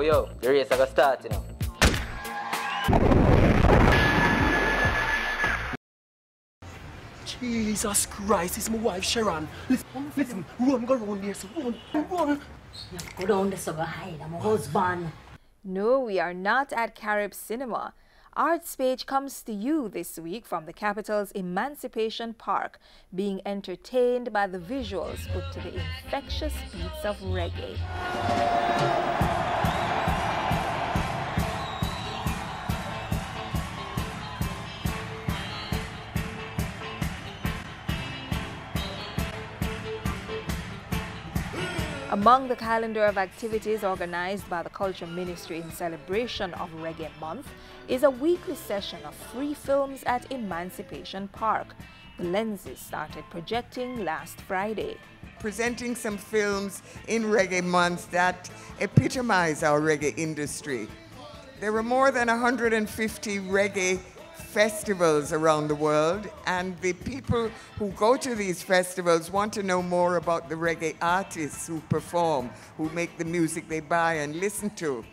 Yo, the race I got start, you know. Jesus Christ, it's my wife Sharon. Listen, run, go round here, so run. Go down there, so go hide, I'm a husband. No, we are not at Carib Cinema. Arts Page comes to you this week from the capital's Emancipation Park, being entertained by the visuals put to the infectious beats of reggae. Among the calendar of activities organized by the Culture Ministry in celebration of Reggae Month is a weekly session of free films at Emancipation Park. The lenses started projecting last Friday. Presenting some films in Reggae Month that epitomize our reggae industry. There were more than 150 reggae festivals around the world, and the people who go to these festivals want to know more about the reggae artists who perform, who make the music they buy and listen to.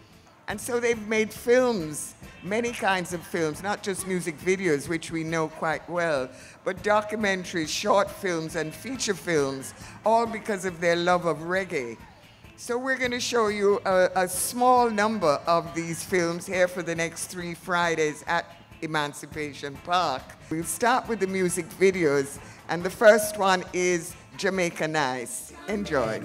And so they've made films, many kinds of films, not just music videos, which we know quite well, but documentaries, short films, and feature films, all because of their love of reggae. So we're going to show you a small number of these films here for the next 3 Fridays at Emancipation Park. We'll start with the music videos, and the first one is Jamaica Nice. Enjoy.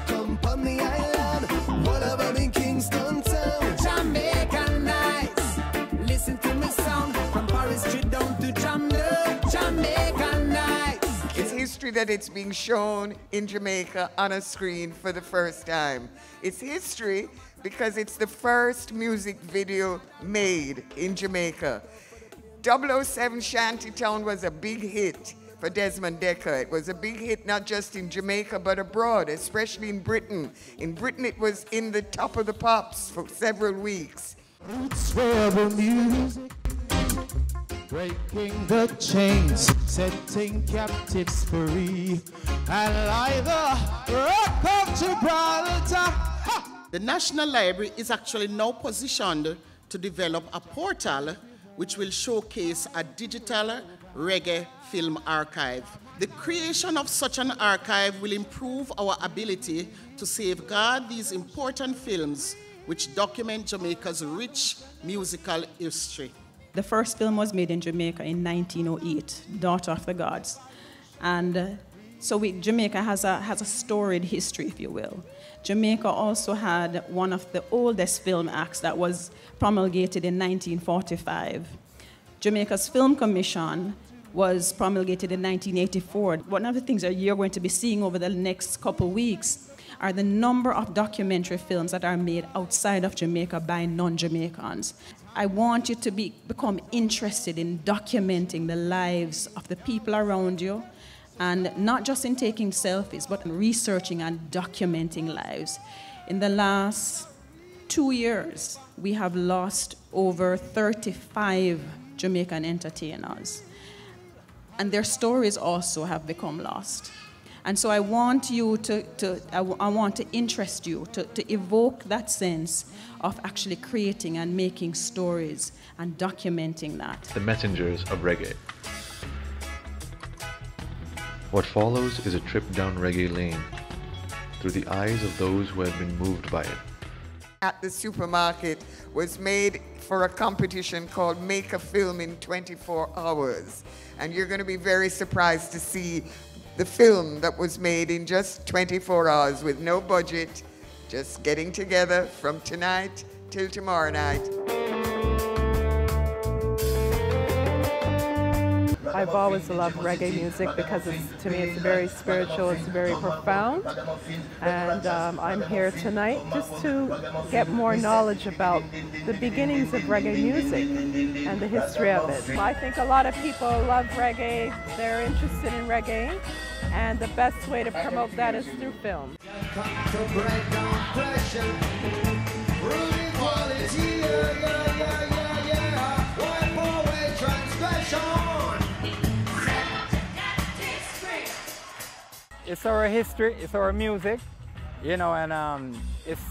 Come on the island, what about in Kingston town? Jamaica Nice. Listen to me sound from Paris Street down to Jamaica Nice. It's history that it's being shown in Jamaica on a screen for the first time. It's history because it's the first music video made in Jamaica. 007 Shantytown was a big hit for Desmond Dekker. It was a big hit not just in Jamaica but abroad, especially in Britain. In Britain it was in the top of the pops for several weeks. Roots rebel music, breaking the chains, setting captives free, and like the rock of Gibraltar. The National Library is actually now positioned to develop a portal which will showcase a digital reggae film archive. The creation of such an archive will improve our ability to safeguard these important films which document Jamaica's rich musical history. The first film was made in Jamaica in 1908, Daughter of the Gods. And so Jamaica has a storied history, if you will. Jamaica also had one of the oldest film acts that was promulgated in 1945. Jamaica's Film Commission was promulgated in 1984. One of the things that you're going to be seeing over the next couple weeks are the number of documentary films that are made outside of Jamaica by non-Jamaicans. I want you to become interested in documenting the lives of the people around you, and not just in taking selfies, but in researching and documenting lives. In the last 2 years, we have lost over 35 Jamaican entertainers. And their stories also have become lost. And so I want you I want to interest you, to evoke that sense of actually creating and making stories and documenting that. The messengers of reggae. What follows is a trip down reggae lane through the eyes of those who have been moved by it. At the supermarket was made for a competition called Make a Film in 24 Hours. And you're going to be very surprised to see the film that was made in just 24 hours with no budget, just getting together from tonight till tomorrow night. I've always loved reggae music because to me it's very spiritual, it's very profound, and I'm here tonight just to get more knowledge about the beginnings of reggae music and the history of it. I think a lot of people love reggae, they're interested in reggae, and the best way to promote that is through film. It's our history, it's our music, you know, and it's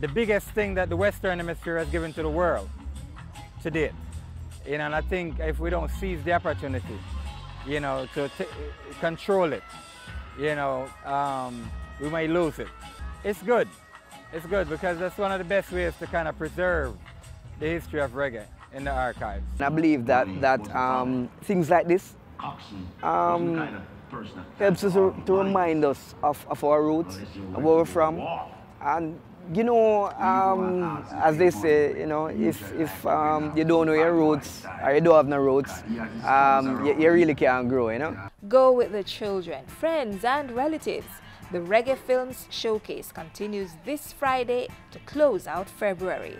the biggest thing that the Western Hemisphere has given to the world to date. You know, and I think if we don't seize the opportunity, you know, to control it, you know, we might lose it. It's good. It's good because that's one of the best ways to kind of preserve the history of reggae in the archives. I believe that things like this helps us to remind us of our roots, of where we're from. And you know, as they say, you know, if you don't know your roots or you don't have no roots, you really can't grow, you know. Go with the children, friends and relatives. The Reggae Films Showcase continues this Friday to close out February.